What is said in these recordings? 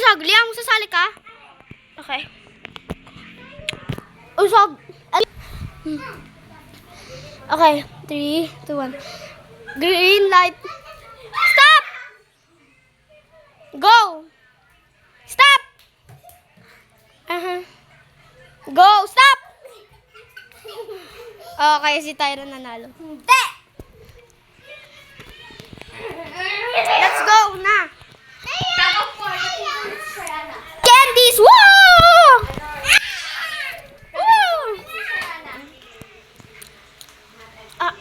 Usog, Liam, sasali ka? Okay. Usog. Okay, 3, 2, 1. Green light. Stop! Go! Stop! Go! Stop! Okay, si Tyron nanalo. Hindi! Let's go na! Candies! Woo! Woo! Ah.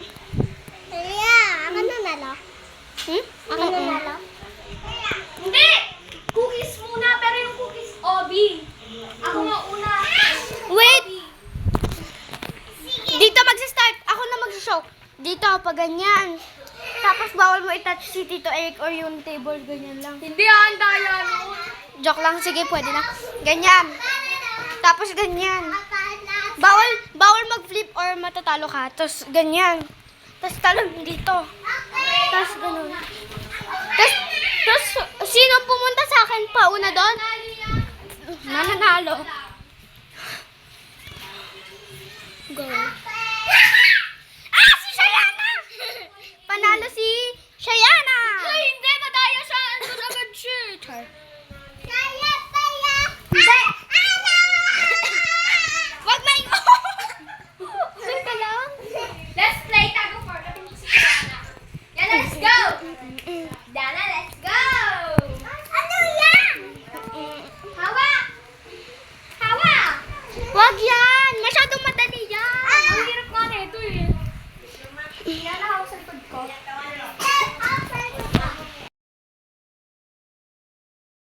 Ako nanalo. Ako Mm-mm. nanalo. Hindi! Cookies muna, pero yung cookies, Obi. Ako nga una. Wait! Dito magsa-start. Ako na mag-show. Dito, pag ganyan. Tapos bawal mo i-touch si Tito Eric or yung table. Ganyan lang. Hindi, handa yan. Joke lang. Sige, pwede na. Ganyan. Tapos ganyan. Bawal mag-flip or matatalo ka. Tapos ganyan. Tapos talon dito. Tapos ganun. Tapos sino pumunta sa akin pa una doon? Mananalo. Go. Ah! Si Shayana! Panalo si Shayana! Ay, hindi, madaya siya. Ano agad siya.